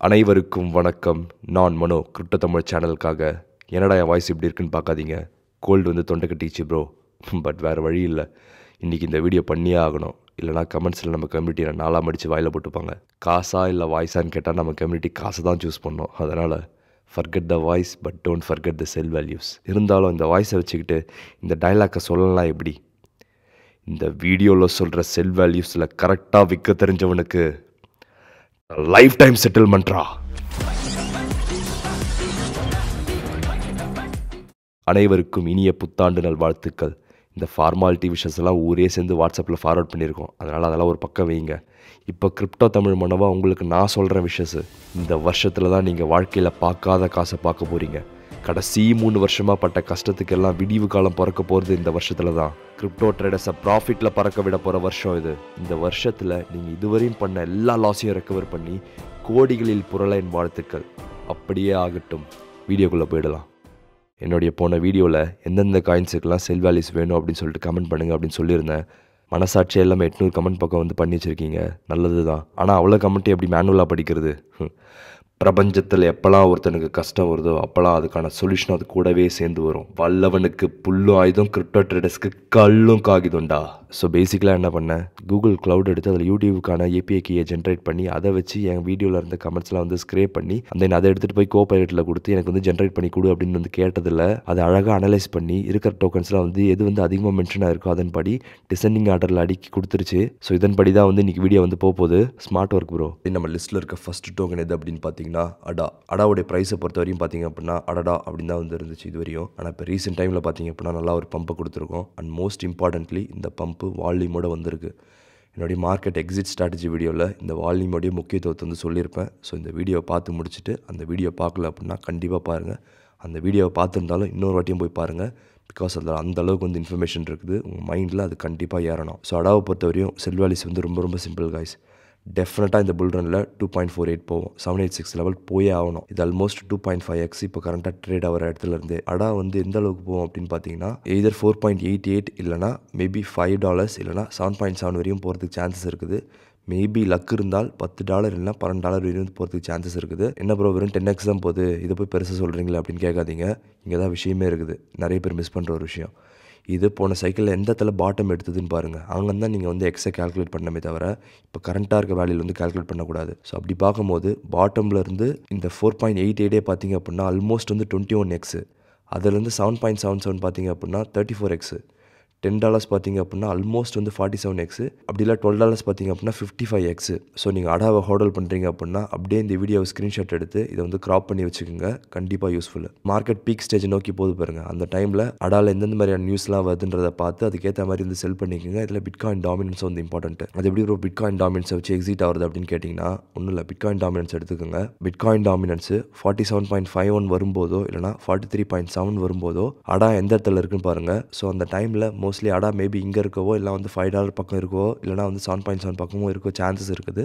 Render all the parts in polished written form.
அனைவருக்கும் வணக்கம். நான் மனோ. கிரிப்டோ தமிழ் சேனலுக்காக. என்னடா என் வாய்ஸ் இப்படி இருக்குன்னு பார்க்காதீங்க. கோல்டு வந்து தொண்டை கட்டிச்சு ப்ரோ. பட் வேறு வழி இல்லை. இன்றைக்கி இந்த வீடியோ பண்ணியே ஆகணும். இல்லைனா கமெண்ட்ஸில் நம்ம கம்யூனிட்டியை நாளாக மடித்து வாயில் போட்டுப்பாங்க. காசா இல்லை வாய்ஸான்னு கேட்டால் நம்ம கம்யூனிட்டி காசை தான் சூஸ் பண்ணோம். அதனால் forget the voice but don't forget the sell values. இருந்தாலும் இந்த வாய்ஸை வச்சுக்கிட்டு இந்த டைலாக்கை சொல்லலாம் எப்படி? இந்த வீடியோவில் சொல்கிற செல் வேல்யூஸில் கரெக்டாக விற்க தெரிஞ்சவனுக்கு லைஃப் டைம் செட்டில்மெண்ட்ரா. அனைவருக்கும் இனிய புத்தாண்டு நல்வாழ்த்துக்கள். இந்த ஃபார்மாலிட்டி விஷஸ் எல்லாம் ஊரே சேர்ந்து வாட்ஸ்அப்பில் ஃபார்வர்ட் பண்ணியிருக்கோம். அதனால் அதெல்லாம் ஒரு பக்கம் வைங்க. இப்போ கிரிப்டோ தமிழ் மனவா உங்களுக்கு நான் சொல்கிற விஷஸ் இந்த வருஷத்தில் தான் நீங்கள் வாழ்க்கையில் பார்க்காத காசை பார்க்க போகிறீங்க. கடைசி 3 வருஷமாக பட்ட கஷ்டத்துக்கெல்லாம் விடிவு காலம் பிறக்க போகிறது இந்த வருஷத்தில் தான். கிரிப்டோ ட்ரேடர்ஸை ப்ராஃபிட்டில் பறக்க விட போகிற வருஷம் இது. இந்த வருஷத்தில் நீங்கள் இதுவரையும் பண்ண எல்லா லாஸையும் ரெக்கவர் பண்ணி கோடிகளில் புரள என் வாழ்த்துக்கள். அப்படியே ஆகட்டும். வீடியோக்குள்ளே போயிடலாம். என்னுடைய போன வீடியோவில் எந்தெந்த காயின்ஸுக்கெல்லாம் செல் வேல்யூஸ் வேணும் அப்படின்னு சொல்லிட்டு கமெண்ட் பண்ணுங்கள் அப்படின்னு சொல்லியிருந்தேன். மனசாட்சியே இல்லாமல் 800 கமெண்ட் பக்கம் வந்து பண்ணி வச்சுருக்கீங்க. நல்லது தான். ஆனால் அவ்வளோ கமெண்ட்டு எப்படி மேனுவலாக படிக்கிறது? பிரபஞ்சத்தில் எப்போல்லாம் ஒருத்தனுக்கு கஷ்டம் வருதோ அப்போல்லாம் அதுக்கான சொல்யூஷன் அது கூடவே சேர்ந்து வரும். வல்லவனுக்கு புல்லும் ஆயுதம், கிரிப்டோ ட்ரேடர்ஸ்க்கு கல்லும் காகிதம்டா. ஸோ பேசிக்கலாக என்ன பண்ணேன், கூகுள் க்ளவுட் எடுத்து அதில் யூடியூபுக்கான ஏபிஐ கீயை ஜென்ரேட் பண்ணி அதை வச்சு என் வீடியோவில் இருந்த கமெண்ட்ஸ்லாம் வந்து ஸ்க்ரேப் பண்ணி அந்த அதை எடுத்துகிட்டு போய் கோபைலட்டில் கொடுத்து எனக்கு வந்து ஜென்ரேட் பண்ணி கொடு அப்படின்னு வந்து கேட்டதில் அதை அழகாக அனலைஸ் பண்ணி இருக்கிற டோக்கன்ஸ்லாம் வந்து எது வந்து அதிகமாக மென்ஷன் ஆயிருக்கோ அதன்படி டிசெண்டிங் ஆர்டரில் அடுக்கி கொடுத்துருச்சு. ஸோ இதன்படி தான் வந்து இன்றைக்கி வீடியோ வந்து போகுது. Smart work bro. நம்ம லிஸ்ட்டில் இருக்க ஃபஸ்ட் டோக்கன் எது அப்படின்னு பார்த்தீங்கன்னா அடாவுடைய ப்ரைஸை பொறுத்த வரையும் பார்த்தீங்க அப்படின்னா அடடா அப்படின்னு தான் வந்து இருந்துச்சு இது வரையும். ஆனால் இப்போ ரீசெண்ட் டைமில் பார்த்தீங்க அப்படின்னா நல்லா ஒரு பம்பை கொடுத்துருக்கோம். அண்ட் மோஸ்ட் இம்பார்ட்டன்ட்லி இந்த பம்பு வால்யூமோட வந்திருக்கு. என்னுடைய மார்க்கெட் எக்ஸிட் ஸ்ட்ராட்டஜி வீடியோவில் இந்த வால்யூமோடைய முக்கியத்துவத்தை வந்து சொல்லியிருப்பேன். ஸோ இந்த வீடியோவை பார்த்து முடிச்சுட்டு அந்த வீடியோ பார்க்கல அப்படின்னா கண்டிப்பாக பாருங்கள். அந்த வீடியோவை பார்த்துருந்தாலும் இன்னொரு வாட்டியும் போய் பாருங்கள். பிகாஸ் அதில் அந்தளவுக்கு வந்து இன்ஃபர்மேஷன் இருக்குது. உங்கள் மைண்டில் அது கண்டிப்பாக ஏறணும். ஸோ அடாவை பொறுத்த வரையும் செல் வேல்யூஸ் வந்து ரொம்ப ரொம்ப சிம்பிள் காய்ஸ். டெஃபினட்டாக இந்த புல் ரனில் 2.48 போகும். 786 லெவல் போயே ஆகணும். இது ஆல்மோஸ்ட் 2.5x இப்போ கரண்ட்டாக ட்ரேட் ஆகிற இடத்துல இருந்து அடா வந்து எந்த அளவுக்கு போகும் அப்படின்னு பார்த்தீங்கன்னா எய்தர் 4.88 இல்லைனா மேபி $5 இல்லைனா 7.7 வரையும் போகிறதுக்கு சான்சஸ் இருக்குது. மேபி லக் இருந்தால் $10 இல்லைனா $12 வரையும் போகிறதுக்கு சான்சஸ் இருக்குது. என்ன ப்ரோ வெறும் 10x தான் போகுது, இதை போய் பெருசாக சொல்கிறீங்களா அப்படின்னு கேட்காதீங்க. இங்கே தான் விஷயமே இருக்குது. நிறைய பேர் மிஸ் பண்ணுற ஒரு விஷயம் இது. போன சைக்கிளில் எந்த இடத்துல பாட்டம் எடுத்ததுன்னு பாருங்கள். அங்கே தான் நீங்கள் வந்து எக்ஸை கால்குலேட் பண்ணமே தவிர இப்போ கரண்ட்டாக இருக்க வேல்யூவில் வந்து கால்குலேட் பண்ணக்கூடாது. ஸோ அப்படி பார்க்கும்போது பாட்டமில் இருந்து இந்த 4.88 பார்த்தீங்க அப்படின்னா ஆல்மோஸ்ட் வந்து 21x. அதுலேருந்து 7.77 பார்த்தீங்க அப்படின்னா 34x. $10 பார்த்தீங்க அப்படின்னா ஆல்மோஸ்ட் வந்து 47x. அப்படி இல்லை $12 பார்த்தீங்க அப்படின்னா 55x. ஸோ நீங்கள் அடாவை ஹோல்ட் பண்ணுறீங்க அப்படின்னா அப்படியே இந்த வீடியோவை ஸ்க்ரீன்ஷாட் எடுத்து இதை வந்து கிராப் பண்ணி வச்சுக்கோங்க. கண்டிப்பாக யூஸ்ஃபுல். மார்க்கெட் பீக் ஸ்டேஜ் நோக்கி போது பாருங்கள். அந்த டைமில் அடாவில் எந்தெந்த மாதிரியான நியூஸ்லாம் வருதுன்றதை பார்த்து அதுக்கேற்ற மாதிரி வந்து செல் பண்ணிக்கோங்க. இதில் பிட்காயின் டாமினன்ஸ் வந்து இம்பார்ட்டன்ட். அது எப்படி ஒரு பிட்காயின் டாமினன்ஸை வச்சு எக்ஸிட் ஆகுது அப்படின்னு கேட்டிங்கன்னா ஒன்றும் இல்லை. பிட்காயின் டாமினன்ஸ் எடுத்துக்கோங்க. பிட்காயின் டாமினன்ஸ் 47.51 வரும்போதோ இல்லைனா 43.7 வரும்போதோ அடா எந்த இடத்துல இருக்குன்னு பாருங்கள். ஸோ அந்த டைமில் மோஸ்ட்லி அடா மேபி இங்கே இருக்கவோ இல்லை வந்து $5 பக்கம் இருக்கவோ இல்லைனா வந்து 7.7 பக்கமும் இருக்க சான்சஸ் இருக்குது.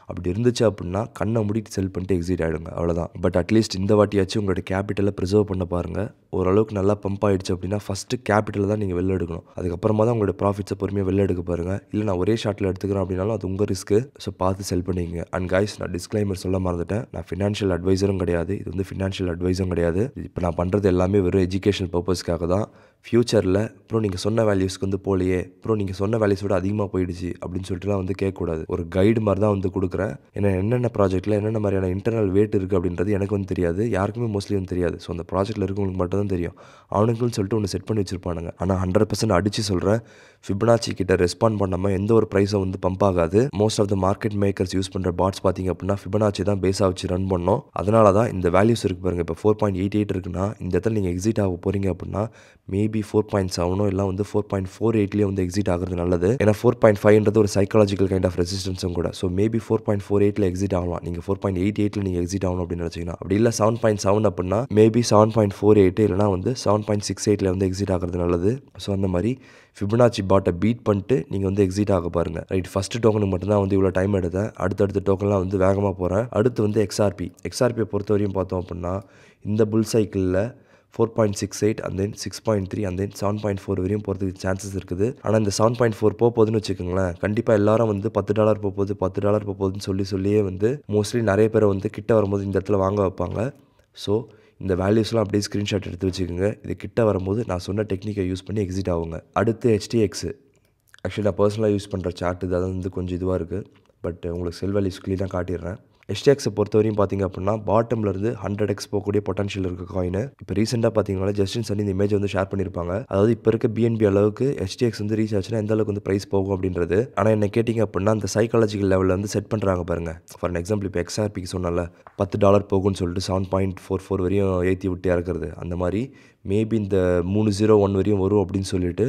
அப்படி இருந்துச்சு அப்படின்னா கண்ணை மூடிட்டு செல் பண்ணிட்டு எக்ஸிட் ஆகிடுங்க. அவ்வளோதான். பட் அட்லீஸ்ட் இந்த வாட்டியாச்சும் உங்களோட கேபிட்டலை ப்ரிசர்வ் பண்ண பாருங்கள். ஓரளவுக்கு நல்லா பம்ப் ஆகிடுச்சு அப்படின்னா ஃபஸ்ட்டு கேபிட்டலை தான் நீங்கள் வெளில எடுக்கணும். அதுக்கப்புறமா தான் உங்களோட ப்ராஃபிட்ஸை பொறுமையாக வெளில எடுக்க பாருங்கள். இல்லை நான் ஒரே ஷாட்டில் எடுத்துக்கிறேன் அப்படின்னாலும் அது உங்கள் ரிஸ்க்கு. ஸோ பார்த்து செல் பண்ணிக்கங்க. அண்ட் கைஸ், நான் டிஸ்க்ளைமர் சொல்ல மறந்துட்டேன். நான் ஃபினான்ஷியல் அட்வைசரும் கிடையாது. இது வந்து ஃபினான்ஷியல் அட்வைஸும் கிடையாது. இப்போ நான் பண்ணுறது எல்லாமே வெறும் எஜுகேஷனல் பர்பஸ்க்காக தான். ஃப்யூச்சரில் அப்புறம் நீங்கள் சொன்ன வேல்யூஸ்க்கு வந்து போலையே, அப்புறம் நீங்கள் சொன்ன வேல்யூஸோட அதிகமாக போயிடுச்சு அப்படின்னு சொல்லிட்டுலாம் வந்து கேட்கக்கூடாது. ஒரு கைடு மாதிரி தான் வந்து கொடுக்குறேன். ஏன்னா என்னென்ன ப்ராஜெக்ட்டில் என்னென்ன மாதிரியான இன்டர்னல் வெயிட் இருக்குது அப்படின்றது எனக்கு வந்து தெரியாது. யாருக்குமே மோஸ்ட்லி வந்து தெரியாது. ஸோ அந்த ப்ராஜெக்ட்டில் இருக்கவங்களுக்கு மட்டும் தான் தெரியும். அவனுக்குன்னு சொல்லிட்டு ஒன்று செட் பண்ணி வச்சிருப்பானுங்க. ஆனால் 100% அடித்து சொல்கிறேன், ஃபிபனாச்சி கிட்ட ரெஸ்பாண்ட் பண்ணாமல் எந்த ஒரு ப்ரைஸும் வந்து பம்ப் ஆகாது. Most of the market makers use பண்ணுற பாட்ஸ் பார்த்தீங்க அப்படின்னா ஃபிபனாச்சி தான் பேஸாக வச்சு ரன் பண்ணோம். அதனால தான் இந்த வேல்யூஸ் இருக்குது பாருங்கள். இப்போ 4.88 இருக்குன்னா இந்த இடத்துல நீங்கள் எக்ஸிட் ஆக போகிறீங்க அப்படின்னா மேபி 4.7 இல்லை வந்து 4.48 வந்து எக்ஸிட் ஆகிறது நல்லது. ஏன்னா 4.5 ஒரு சைக்காலஜிக்கல் கைண்ட் ஆஃப் ரெசிஸ்டன்ஸும் கூட. ஸோ மேபி 4.48 எக்ஸிட் ஆகலாம். நீங்கள் 4.88 நீங்கள் எக்ஸிட் ஆகணும் அப்படின்னு நினச்சிங்கன்னா. அப்படி இல்லை 7.7 அப்படின்னா மேபி 7.48 இல்லைனா வந்து 7.68 வந்து எக்ஸிட் ஆகிறது நல்லது. ஸோ அந்த மாதிரி ஃபிபனாச்சி பாட்டை பீட் பண்ணிட்டு நீங்கள் வந்து எக்ஸிட் ஆக பாருங்கள். ரைட், ஃபஸ்ட்டு டோக்கனுக்கு மட்டும்தான் வந்து இவ்வளோ டைம் எடுத்தேன். அடுத்தடுத்த டோக்கன்லாம் வந்து வேகமாக போகிறேன். அடுத்து வந்து எக்ஸ்ஆர்பியை பொறுத்த வரையும் பார்த்தோம் அப்படின்னா இந்த புல் சைக்கிளில் 4.68 அண்ட் தென் 6.3 அண்ட் தென் 7.4 வரையும் போகிறதுக்கு சான்சஸ் இருக்குது. ஆனால் இந்த 7.4 போகுதுன்னு வச்சுக்கோங்களேன், கண்டிப்பாக எல்லாரும் வந்து $10 போகுது $10 போகுதுன்னு சொல்லியே வந்து மோஸ்ட்லி நிறைய பேரை வந்து கிட்ட வரும்போது இந்த இடத்துல வாங்க வைப்பாங்க. ஸோ இந்த வேல்யூஸ்லாம் அப்படியே ஸ்க்ரீன்ஷாட் எடுத்து வச்சுக்கோங்க. இது கிட்ட வரும்போது நான் சொன்ன டெக்னிக்கை யூஸ் பண்ணி எக்ஸிட் ஆகுங்க. அடுத்து HTX. ஆக்சுவலி நான் பர்சனலாக யூஸ் பண்ணுற சார்ட் இது, அது வந்து கொஞ்சம் இதுவாக இருக்குது. பட் உங்களுக்கு செல் வேல்யூஸ் க்ளீனாக காட்டிடுறேன். HTXை பொறுத்த வரையும் பார்த்திங்க அப்படின்னா பாட்டம்லேருந்து 100x போகக்கூடிய பொட்டன்ஷியல் இருக்க காயின். இப்போ ரீசெண்டாக பார்த்தீங்கன்னா ஜஸ்டின் சன்னி இந்த இமேஜ் வந்து ஷேர் பண்ணியிருப்பாங்க. அதாவது இப்போ இருக்க BNB அளவுக்கு HTX வந்து ரீச் ஆச்சுன்னா எந்த அளவுக்கு வந்து ப்ரைஸ் போகும் அப்படின்றது. ஆனால் என்ன கேட்டிங்க அப்படின்னா அந்த சைக்காலஜிக்கல் லெவலில் வந்து செட் பண்ணுறாங்க பாருங்கள். ஃபார் எக்ஸாம்பிள் இப்போ XRPக்கு சொன்னால $10 போகும்னு சொல்லிட்டு 7.44 வரையும் ஏற்றி விட்டு இறக்குறது. அந்த மாதிரி மேபி இந்த 301 வரையும் வரும் அப்படின்னு சொல்லிட்டு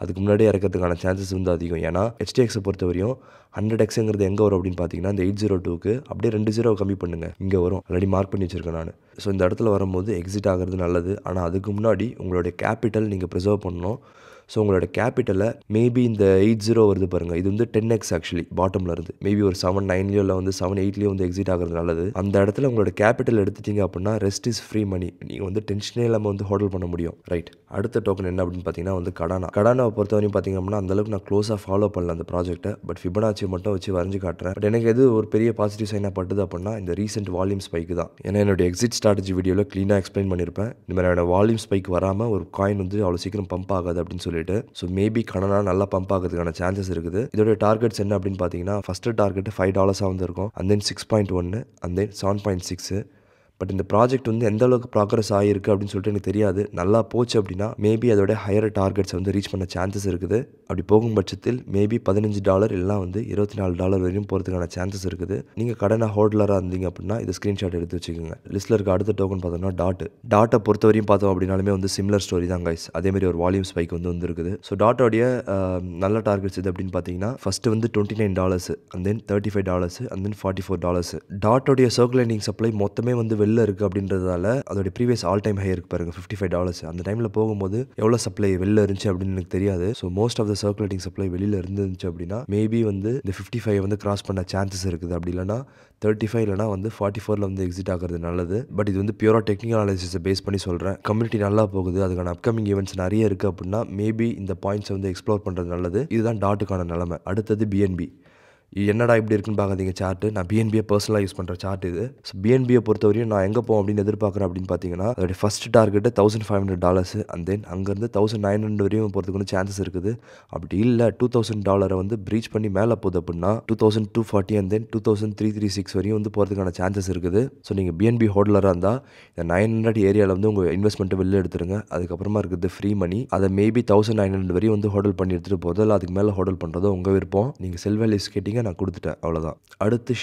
அதுக்கு முன்னாடியே இறக்கிறதுக்கான சான்சஸ் வந்து அதிகம். ஏன்னா HTXை பொறுத்த வரையும் 100xங்கிறது எங்கே வரும் அப்படின்னு பார்த்தீங்கன்னா இந்த 802க்கு அப்படியே 2 கம்மி பண்ணுங்கள், இங்கே வரும். ஆல்ரெடி மார்க் பண்ணி வச்சுருக்கேன் நான். ஸோ இந்த இடத்துல வரும்போது எக்ஸிட் ஆகிறது நல்லது. ஆனால் அதுக்கு முன்னாடி உங்களுடைய கேபிட்டல் நீங்கள் ப்ரிசர்வ் பண்ணணும். ஸோ உங்களோட கேபிட்டலை மேபி இந்த 80 வருது பாருங்கள், இது வந்து 10x ஆக்சுவலி பாட்டமில் இருந்து மேபி ஒரு 7.9 இல்லை வந்து 7.8 வந்து எக்ஸிட் ஆகிறது நல்லது. அந்த இடத்துல உங்களோட கேபிட்டல் எடுத்துட்டீங்க அப்படின்னா ரெஸ்ட் இஸ் ஃப்ரீ மணி. நீங்கள் வந்து டென்ஷனே இல்லாமல் வந்து ஹோல்ட் பண்ண முடியும். ரைட். அடுத்த டோக்கன் என்ன அப்படின்னு பார்த்தீங்கன்னா வந்து கடானாவை பொறுத்தவரையும் பார்த்தீங்க அப்படின்னா அந்தளவுக்கு நான் க்ளோஸாக ஃபாலோ பண்ணல அந்த ப்ராஜெக்ட்டை. பட் ஃபிபனாச்சி மட்டும் வச்சு வரைஞ்சு காட்டுறேன். பட் எனக்கு எது ஒரு பெரிய பாசிட்டிவ் சைனாக பட்டுது அப்படின்னா இந்த ரீசெண்ட் வால்யூம் ஸ்பைக்கு தான். ஏன்னா என்னோட எக்ஸிட் ஸ்ட்ராட்டஜி வீடியோவில் க்ளீனாக எக்ஸ்பிளைன் பண்ணியிருப்பேன். இந்த மாதிரியான வால்யூம் ஸ்பைக் வராமல் ஒரு காயின் வந்து அவ்வளோ சீக்கிரம் பம்ப் ஆகாது அப்படின்னு சொல்லிட்டு. ஸோ மேபி கடனா நல்லா பம்ப் ஆகிறதுக்கான சான்சஸ் இருக்குது. இதோட டார்கெட்ஸ் என்ன அப்படின்னு பார்த்தீங்கன்னா ஃபஸ்ட்டு டார்கெட் $5 வந்து இருக்கும். And then 6.1 and then 7.6. But இந்த ப்ராஜெக்ட் வந்து எந்த அளவுக்கு ப்ராக்ரஸ் ஆகிருக்கு அப்படின்னு சொல்லிட்டு எனக்கு தெரியாது. நல்லா போச்சு அப்படின்னா மேபி அதோட ஹையர் டார்கெட்ஸை வந்து ரீச் பண்ண சான்சஸ் இருக்குது. அப்படி போகும் பட்சத்தில் மேபி $15 இல்லைனா வந்து $24 வரையும் போகிறதுக்கான சான்சஸ் இருக்குது. நீங்கள் கடனை ஹோல்டராக இருந்தீங்க அப்படின்னா இது ஸ்க்ரீன்ஷாட் எடுத்து வச்சுக்கோங்க. லிஸ்ட்டில் இருக்க அடுத்த டோக்கன் பார்த்தோம்னா டாட்டை பொறுத்த வரையும் பார்த்தோம் அப்படின்னாலுமே வந்து சிமிலர் ஸ்டோரி தான் கைஸ். அதேமாதிரி ஒரு வால்யூம் ஸ்பைக் வந்து இருக்குது. ஸோ டாட்டோடைய நல்ல டார்கெட்ஸ் இது அப்படின்னு பார்த்தீங்கன்னா ஃபஸ்ட்டு வந்து $29 அண்ட் தென் $35 அண்ட் தென் $44. டாட்டோடைய சர்க்குலேட்டிங் சப்ளை மொத்தமே வந்து வெளில இருக்குது அப்படின்றதால அதோட ப்ரீவியஸ் ஆல் டைம் ஹை இருக்கு பாருங்க $55. அந்த டைமில் போகும்போது எவ்வளோ சப்ளை வெளில இருந்துச்சு அப்படின்னு எனக்கு தெரியாது. So most of the circulating supply வெளியில் இருந்துச்சு அப்படின்னா மேபி வந்து இந்த 55 வந்து கிராஸ் பண்ண சான்சஸ் இருக்குது. அப்படி இல்லைனா 35 இல்லைனா வந்து 44 வந்து எக்ஸிட் ஆகிறது நல்லது. பட் இது வந்து பியூரா டெக்னிக்கல் அனாலிசிஸை பேஸ் பண்ணி சொல்கிறேன். கம்யூனிட்டி நல்லா போகுது, அதுக்கான அப்கமிங் ஈவெண்ட்ஸ் நிறைய இருக்குது அப்படின்னா மேபி இந்த பாயிண்ட்ஸை வந்து எக்ஸ்ப்ளோர் பண்ணுறது நல்லது. இதுதான் டாட்டுக்கான நிலைமை. அடுத்தது BNB. என்னடா இப்படி இருக்குன்னு பார்க்காதீங்க சார்ட்டு. நான் BNBயை பர்சனலாக யூஸ் பண்ணுற சார்ட் இது. ஸோ BNBயை பொறுத்தவரையும் நான் எங்கே போவோம் அப்படின்னு எதிர்பார்க்குறேன் அப்படின்னு பார்த்தீங்கன்னா அதோடைய ஃபஸ்ட் டார்கெட்டு $1,500 அண்ட் தென் அங்கேருந்து 1,900 வரையும் போகிறதுக்கு சான்சஸ் இருக்குது. அப்படி இல்லை $2,000 வந்து ப்ரீச் பண்ணி மேலே போகுது அப்படின்னா 2,240 அண்ட் தென் 2,336 வரையும் வந்து போகிறதுக்கான சான்சஸ் இருக்குது. ஸோ நீங்கள் BNB ஹோல்டராக இருந்தால் இந்த 900 ஏரியாவில் வந்து உங்கள் இன்வெஸ்ட்மெண்ட்டை வெளில எடுத்துருங்க. அதுக்கப்புறமா இருக்குது ஃப்ரீ மணி. அதை மேபி 1,900 வரையும் வந்து ஹோல்ட் பண்ணி எடுத்துகிட்டு போகிறதோ இல்லை அதுக்கு மேலே ஹோல்ட் பண்ணுறதோ உங்கள் விருப்பம். நீங்கள் செல் வேல்யூஸ் கேட்டிங்க, நான் கொடுத்துட்டேன், அவ்வளோதான். அடுத்து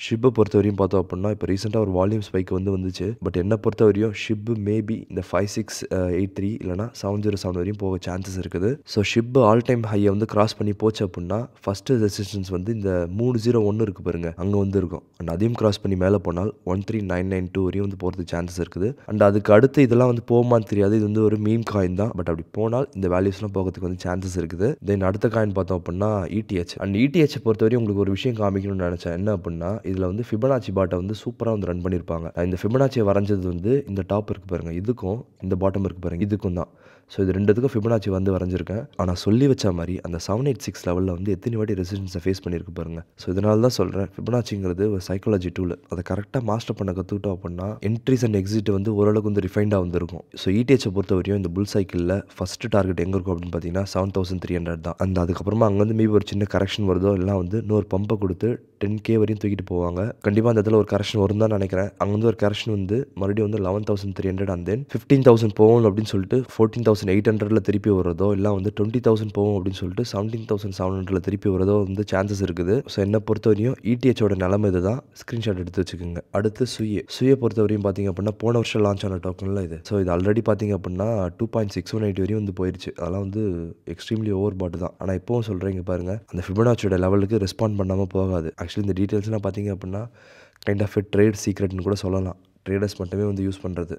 ஷிப்பை பொறுத்த வரையும் பார்த்தோம் அப்படின்னா இப்போ ரீசெண்டாக ஒரு வால்யூம் ஸ்பைக் வந்துச்சு. பட் என்னை பொறுத்த வரையும் ஷிப்பு மேபி இந்த 5683 இல்லைனா 707 வரையும் போக சான்சஸ் இருக்குது. ஸோ ஷிப்பு ஆல் டைம் ஹையை வந்து கிராஸ் பண்ணி போச்சு அப்படின்னா ஃபஸ்ட்டு ரெசிஸ்டன்ஸ் வந்து இந்த 301 இருக்குது பாருங்க, அங்கே வந்து இருக்கும். அண்ட் அதையும் கிராஸ் பண்ணி மேலே போனால் 13992 வரையும் வந்து போகிறதுக்கு சான்சஸ் இருக்குது. அண்ட் அதுக்கு அடுத்து இதெல்லாம் வந்து போகுமான்னு தெரியாது. இது வந்து ஒரு மீம் காயின் தான். பட் அப்படி போனால் இந்த வேல்யூஸ்லாம் போகிறதுக்கு வந்து சான்சஸ் இருக்குது. தென் அடுத்த காயின் பார்த்தோம் அப்படின்னா ETH. அண்ட் ETH பொறுத்தவரையும் உங்களுக்கு ஒரு விஷயம் காமிக்கணும்னு நினச்சேன். என்ன அப்படின்னா இதில் வந்து ஃபிபனாச்சி பாட்டை வந்து சூப்பராக வந்து ரன் பண்ணியிருப்பாங்க. இந்த ஃபிபனாச்சியை வரைஞ்சது வந்து இந்த டாப் இருக்குது பாருங்க, இதுக்கும் இந்த பாட்டம் இருக்குது பாருங்க, இதுக்கும் தான். ஸோ இது ரெண்டுத்துக்கும் ஃபிபனாச்சி வந்து வரைஞ்சிருக்கேன். ஆனால் சொல்லி வச்ச மாதிரி அந்த 786 லெவலில் வந்து எத்தனை வாட்டி ரெசிஸ்டன்ஸை ஃபேஸ் பண்ணியிருக்கு பாருங்க. ஸோ இதனால தான் சொல்கிறேன் ஃபிபனாச்சிங்கிறது ஒரு சைக்காலஜி டூல். அதை கரெக்டாக மாஸ்டர் பண்ண கற்றுக்கிட்டோம் அப்படின்னா என்ட்ரிஸ் அண்ட் எக்ஸிட் வந்து ஓரளவுக்கு வந்து ரிஃபைண்டாக வந்துருக்கும். ஸோ ETH பொறுத்த வரையும் இந்த புல் சைக்கிளில் ஃபஸ்ட்டு டார்கெட் எங்கே இருக்கும் அப்படின்னு பார்த்தீங்கன்னா 7,300 தான். அந்த அதுக்கப்புறமா அங்கே வந்து மேபி ஒரு சின்ன கரெக்ஷன் வருதோ எல்லாம் வந்து இன்னொரு பம்பை கொடுத்து 10K வரையும் தூக்கிட்டு போவாங்க. கண்டிப்பாக அந்த இடத்துல ஒரு கரெக்ஷன் வரும் தான் நினைக்கிறேன். அங்கே வந்து ஒரு கரெக்ஷன் வந்து மறுபடியும் வந்து 11,300 அண்ட் தென் 15,000 போகும் அப்படின்னு சொல்லிட்டு 14,800 திருப்பி வருதோ இல்லை வந்து 20,000 போகும் அப்படின்னு சொல்லிட்டு 17,700 திருப்பி வரதோ வந்து சான்சஸ் இருக்குது. ஸோ என்னை பொறுத்தவரையும் ETHோட நிலைமை இது தான். ஸ்க்ரீன்ஷாட் எடுத்து வச்சுக்கோங்க. அடுத்து சுயை பொறுத்தவரையும் பார்த்தீங்க அப்படின்னா போன வருஷம் லான்ச் ஆன டோக்கனில் இது. ஸோ இது ஆல்ரெடி பார்த்தீங்க அப்படின்னா 2.618 வரையும் வந்து போயிடுச்சு. அதெல்லாம் வந்து எக்ஸ்ட்ரீம்லி ஓவர் பாட்டு தான். ஆனால் இப்போவும் சொல்கிறீங்க பாருங்கள், அந்த ஃபிபனாச்சியோட லெவலுக்கு ரெஸ்பாண்ட் பண்ணாமல் போகாது. ஆக்சுவலி இந்த டீட்டெயில்ஸ்லாம் பார்த்தீங்க அப்படின்னா கைண்ட் ஆஃப் ட்ரேட் சீக்ரெட்னு கூட சொல்லலாம். ட்ரேடர்ஸ் மட்டுமே வந்து யூஸ் பண்ணுறது.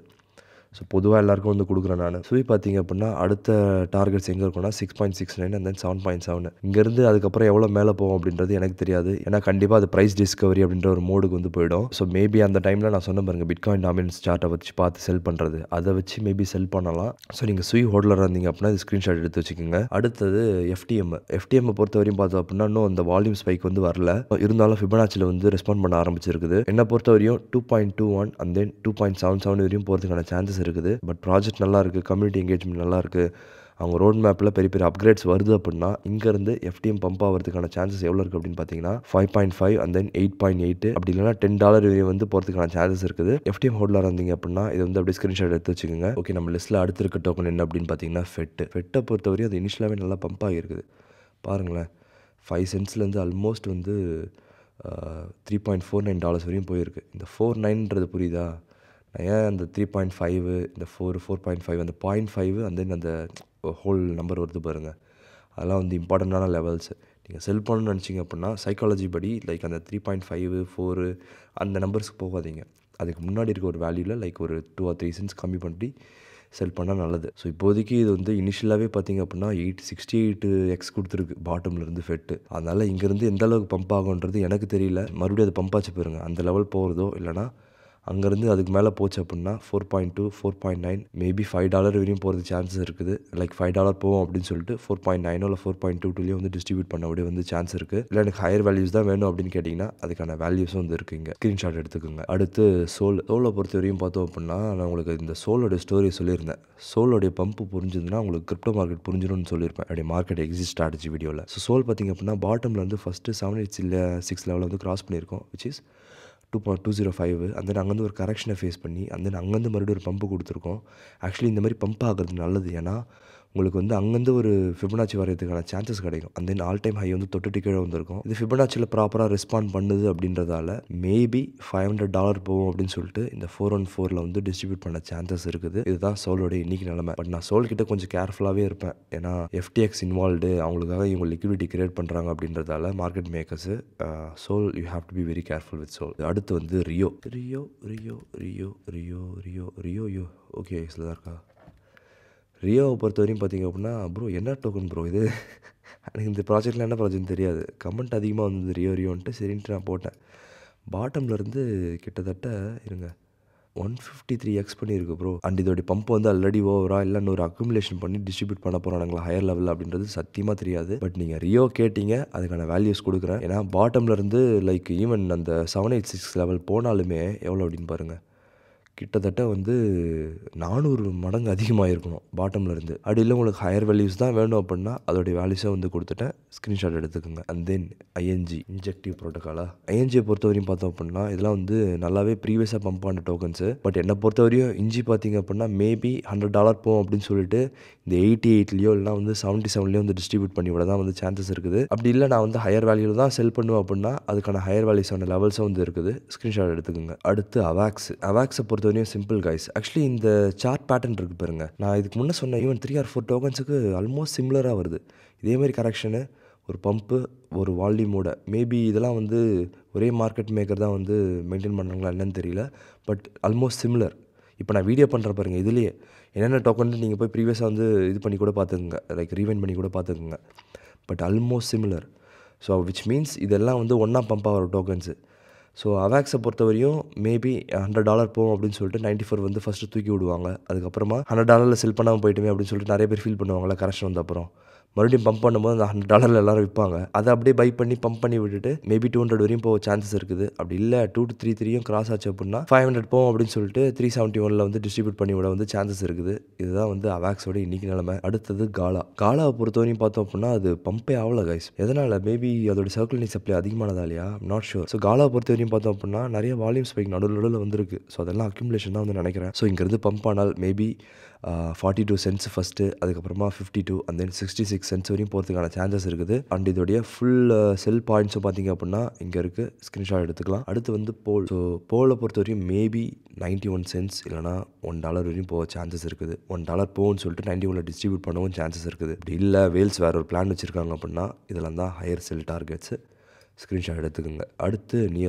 ஸோ பொதுவாக எல்லாருக்கும் வந்து கொடுக்குறேன் நான். சுவி பார்த்தீங்க அப்படின்னா அடுத்த டார்கெட்ஸ் எங்கே இருக்குன்னா 6.69 அண்ட் தென் 7.7. இங்கேருந்து அதுக்கப்புறம் எவ்வளோ மேலே போகும் அப்படின்றது எனக்கு தெரியாது. ஏன்னா கண்டிப்பாக அது ப்ரைஸ் டிஸ்கவரி அப்படின்ற ஒரு மோடுக்கு வந்து போயிடும். ஸோ மேபி அந்த டைமில் நான் சொன்ன பாருங்க பிட்காயின் டாமினன்ஸ் சார்ட்டை வச்சு பார்த்து செல் பண்ணுறது, அதை வச்சு மேபி செல் பண்ணலாம். ஸோ நீங்கள் சுவி ஹோல்டராக இருந்தீங்க அப்படின்னா இது ஸ்க்ரீன்ஷாட் எடுத்து வச்சுக்கோங்க. அடுத்தது எஃப்டிஎம் பொறுத்த வரையும் பார்த்தோம் அப்படின்னா இன்னும் அந்த வால்யூம் ஸ்பைக் வந்து வரல. இருந்தாலும் ஃபிபனாச்சியில் வந்து ரெஸ்பாண்ட் பண்ண ஆரம்பிச்சிருக்குது. என்ன பொறுத்த வரையும் 2.21 அண்ட் தென் 2.77 வரையும் போகிறதுக்கான சான்சஸ் இருக்குது. பட் ப்ராஜெக்ட் நல்லா இருக்குது, கம்யூனிட்டி என்கேஜ்மெண்ட் நல்லா இருக்குது, அவங்க ரோட் மேப்பில் பெரிய பெரிய அப்கிரேட்ஸ் வருது அப்படின்னா இங்கேருந்து எஃப்டிஎம் பம்ப் ஆகிறதுக்கான சான்சஸ் எவ்வளோ இருக்குது அப்படின்னு பார்த்தீங்கன்னா 5.5 அண்ட் தென் 8.8 அப்படி இல்லைனா $10 வரையும் வந்து போகிறதுக்கான சான்சஸ் இருக்குது. எஃப்டிஎம் ஹோல்டராக இருந்தீங்க அப்படின்னா இது வந்து அப்படியே ஸ்க்ரீன்ஷாட் எடுத்து வச்சுக்கோங்க. ஓகே, நம்ம லிஸ்ட்டில் அடுத்து இருக்க டோக்கன் என்ன அப்படின்னு பார்த்தீங்கன்னா ஃபெட்டை பொறுத்தவரையும் அது இனிஷியலாகவே நல்லா பம்ப் ஆகிருக்குது. பாருங்களேன், 5 சென்ட்ஸ்லேருந்து ஆல்மோஸ்ட் வந்து $3.49 வரையும் போயிருக்கு. இந்த 4.9ன்றது புரியுதா? நான் ஏன் அந்த 3.5 இந்த 4.5 அந்த 0.5 அண்ட் தென் அந்த ஹோல் நம்பர் வருது பாருங்கள், அதெல்லாம் வந்து இம்பார்ட்டண்ட்டான லெவல்ஸ். நீங்கள் செல் பண்ணணும்னு நினச்சிங்க அப்படின்னா சைக்காலஜி படி லைக் அந்த 3.5 4 அந்த நம்பர்ஸ்க்கு போகாதீங்க. அதுக்கு முன்னாடி இருக்க ஒரு வேல்யூவில் லைக் ஒரு 2 or 3 சென்ட்ஸ் கம்மி பண்ணி செல் பண்ணால் நல்லது. ஸோ இப்போதைக்கு இது வந்து இனிஷியலாகவே பார்த்தீங்க அப்படின்னா 868x கொடுத்துருக்கு பாட்டம்லேருந்து ஃபெட்டு. அதனால் இங்கேருந்து எந்த அளவுக்கு பம்ப் ஆகுன்றது எனக்கு தெரியல. மறுபடியும் அது பம்ப் ஆச்சு போயிருங்க, அந்த லெவல் போகிறதோ இல்லைனா அங்கேருந்து அதுக்கு மேலே போச்சு அப்படின்னா 4.2 4.9 மேபி $5 வரையும் போகிறது சான்சஸ் இருக்குது. லைக் $5 போகும் அப்படின்னு சொல்லிட்டு 4.9 இல்லை 4.22 வந்து டிஸ்ட்ரிபியூட் பண்ண அப்படியே வந்து சான்ஸ் இருக்குது. இல்லை எனக்கு ஹையர் வேல்யூஸ் தான் வேணும் அப்படின்னு கேட்டிங்கன்னா அதுக்கான வேல்யூஸும் வந்து இருக்குங்க. ஸ்க்ரீன்ஷாட் எடுத்துக்கோங்க. அடுத்து சோலை பொறுத்த வரையும் பார்த்தோம் அப்படின்னா நான் உங்களுக்கு இந்த சோலோட ஸ்டோரி சொல்லியிருந்தேன். சோலோடைய பம்பு புரிஞ்சுதுன்னா உங்களுக்கு கிரிப்டோ மார்க்கெட் புரிஞ்சிடும்னு சொல்லியிருப்பேன் அப்படியே மார்க்கெட் எக்ஸிட் ஸ்ட்ராட்டஜி வீடியோவில். ஸோ சோல் பார்த்திங்க அப்படின்னா பாட்டமில் வந்து ஃபஸ்ட்டு 786 லெவலில் வந்து கிராஸ் பண்ணியிருக்கோம், விச் இஸ் 2.205. அந்த தென் அங்கேருந்து ஒரு கரெக்ஷனை ஃபேஸ் பண்ணி அந்த தென் அங்கேருந்து மறுபடியும் ஒரு பம்பு கொடுத்துருக்கோம். ஆக்சுவலி இந்த மாதிரி பம்ப் ஆகிறது நல்லது. ஏன்னா உங்களுக்கு வந்து அங்கேருந்து ஒரு ஃபிபனாச்சி வரையறதுக்கான சான்சஸ் கிடைக்கும். அந்த தென் ஆல் டைம் ஹை வந்து தொட்டுட்டு கீழே வந்திருக்கும். இது ஃபிபனாச்சியில் ப்ராப்பராக ரெஸ்பாண்ட் பண்ணுது அப்படின்றதால மேபி $500 போகும் அப்படின்னு சொல்லிட்டு இந்த 414 வந்து டிஸ்ட்ரிபியூட் பண்ண சான்சஸ் இருக்குது. இதுதான் சோலோட இன்னைக்கு நிலைமை. பட் நான் சோல் கிட்ட கொஞ்சம் கேர்ஃபுல்லாகவே இருப்பேன். ஏன்னா FTX இன்வால்வ்டு, அவங்களுக்காக இவங்க லிக்விடிட்டி கிரியேட் பண்ணுறாங்க அப்படின்றதால market makers SOL you have to be very careful with SOL. அடுத்து வந்து ரியோ. ஓகே எக்ஸில் தான் இருக்கா? ரியோவை பொறுத்த வரையும் பார்த்திங்க அப்படின்னா ப்ரோ என்ன டோக்கன் ப்ரோ இது, எனக்கு இந்த ப்ராஜெக்டில் என்ன ப்ராஜெக்ட் தெரியாது. கமெண்ட் அதிகமாக வந்தது ரியோன்ட்டு சரின்ட்டு நான் போட்டேன். பாட்டம்லேருந்து கிட்டத்தட்ட 153x பண்ணியிருக்கு ப்ரோ. அண்ட் இதோடைய பம்ப் வந்து ஆல்ரெடி ஓவரா இல்லை இன்னொரு அக்குமுலேஷன் பண்ணி டிஸ்ட்ரிபியூட் பண்ண போகிறாங்களா ஹையர் லெவலில் அப்படின்றது சத்தியமாக தெரியாது. பட் நீங்கள் ரியோ கேட்டிங்க, அதுக்கான வேல்யூஸ் கொடுக்குறேன். ஏன்னா பாட்டம்லேருந்து லைக் ஈவன் அந்த 786 லெவல் போனாலுமே எவ்வளோ அப்படின்னு பாருங்கள், கிட்டத்தட்ட வந்து 400 மடங்கு அதிகமாக இருக்கணும் பாட்டமில் இருந்து. அப்படி இல்லை உங்களுக்கு ஹையர் வேல்யூஸ் தான் வேணும் அப்படின்னா அதோடைய வேல்யூஸை வந்து கொடுத்துட்டேன், ஸ்க்ரீன்ஷாட் எடுத்துக்கோங்க. அண்ட் தென் ING இன்ஜெக்டிவ் ப்ரோட்டோக்காலா, ஐஎன்ஜியை பொறுத்த வரையும் பார்த்தோம் அப்படின்னா இதெல்லாம் வந்து நல்லாவே ப்ரீவியஸாக பம்ப் ஆன டோக்கன்ஸு. பட் என்னை பொறுத்த வரையும் இஞ்சி பார்த்திங்க அப்படின்னா மேபி $100 போகும் அப்படின்னு சொல்லிட்டு இந்த 88லையோ இல்லைனா வந்து 77லையோ வந்து டிஸ்ட்ரிபியூட் பண்ணி விட தான் வந்து சான்சஸ் இருக்குது. அப்படி இல்லை நான் வந்து ஹையர் வேல்யூவில் தான் செல் பண்ணுவேன் அப்படின்னா அதுக்கான ஹையர் வேல்யூஸான லெவல்ஸும் வந்து இருக்குது, ஸ்க்ரீன்ஷாட் எடுத்துக்கோங்க. அடுத்து அவாக்ஸை பொறுத்த வரையும் சிம்பிள் கைஸ். ஆக்சுவலி இந்த சார்ட் பேட்டர்ன் இருக்குது பாருங்க, நான் இதுக்கு முன்னே சொன்ன ஈவன் 3 or 4 டோக்கன்ஸுக்கு ஆல்மோஸ்ட் சிமிலராக வருது. இதேமாதிரி கரெக்ஷனு, ஒரு பம்ப்பு, ஒரு வால்யூமோட மேபி இதெல்லாம் வந்து ஒரே மார்க்கெட் மேக்கர் தான் வந்து மெயின்டைன் பண்ணுறாங்களா என்னன்னு தெரியல. But almost similar. இப்போ நான் வீடியோ பண்ணுற பாருங்கள், இதுலேயே என்னென்ன டோக்கன் நீங்கள் போய் ப்ரீவியஸாக வந்து இது பண்ணி கூட பார்த்துக்குங்க, லைக் ரீவைண்ட் பண்ணி கூட பார்த்துக்குங்க. But almost similar. So which means இதெல்லாம் வந்து ஒன்றா பம்ப் ஆகிற டோக்கன்ஸு. ஸோ அவாக்ஸை பொறுத்த வரையும் மேபி $100 போகும் அப்படின்னு சொல்லிட்டு 94 வந்து ஃபஸ்ட்டு தூக்கி விடுவாங்க. அதுக்கப்புறமா $100 செல் பண்ணாமல் போயிட்டுமே அப்படின்னு சொல்லிட்டு நிறைய பேர் ஃபீல் பண்ணுவாங்களா கரெக்ஷன் வந்த அப்புறம். மறுபடியும் பம்ப் பண்ணும்போது அந்த $100 எல்லாரும் விற்பாங்க. அதை அப்படியே பை பண்ணி பம்ப் பண்ணி விட்டுட்டு மேபி 200 வரையும் போக சான்சஸ் இருக்குது. அப்படி இல்லை 2 to 3 கிராஸ் ஆச்சு அப்படின்னா 500 போகும் அப்படின்னு சொல்லிட்டு 371 வந்து டிஸ்ட்ரிபியூட் பண்ணி விட வந்து சான்சஸ் இருக்குது. இதுதான் வந்து அவாக்ஸோட இன்னைக்கு நிலைமை. அடுத்தது காலாவை பொறுத்தவரையும் பார்த்தோம் அப்படின்னா அது பம்பே ஆகல கைஸ். எதனால்? மேபி அதோட சர்க்குலேட்டிங் சப்ளை அதிகமானதா இல்லையா, நாட் ஷூர். ஸோ காலாவை பொறுத்தவரையும் பார்த்தோம் அப்படின்னா நிறைய வால்யூம் ஸ்பைக் நடுவில் வந்திருக்கு. ஸோ அதெல்லாம் அக்யூமுலேஷன் தான் வந்து நினைக்கிறேன். ஸோ இங்கேருந்து பம்ப் ஆனால் மேபி 42 சென்ட்ஸ் ஃபஸ்ட்டு, அதுக்கப்புறமா 52 அண்ட் தென் 66 சென்ட்ஸ் வரையும் போகிறதுக்கான சான்சஸ் இருக்குது. அண்ட் இதோடைய ஃபுல் செல் பாயிண்ட்ஸும் பார்த்தீங்க அப்படின்னா இங்கே இருக்குது, ஸ்க்ரீன்ஷாட் எடுத்துக்கலாம். அடுத்து வந்து ஸோ போலை பொறுத்த வரையும் மேபி 91 சென்ட்ஸ் இல்லைனா $1 வரையும் போக சான்சஸ் இருக்குது. $1 போகும்னு சொல்லிட்டு 91 டிஸ்ட்ரிபியூட் பண்ணவும் சான்சஸ் இருக்குது. இப்படி இல்லை வேல்ஸ் வேறு ஒரு பிளான் வச்சுருக்காங்க அப்படின்னா இதெல்லாம் தான் ஹையர் செல் டார்கெட்ஸு. ஸ்க்ரீன்ஷாட் எடுத்துக்கோங்க. அடுத்து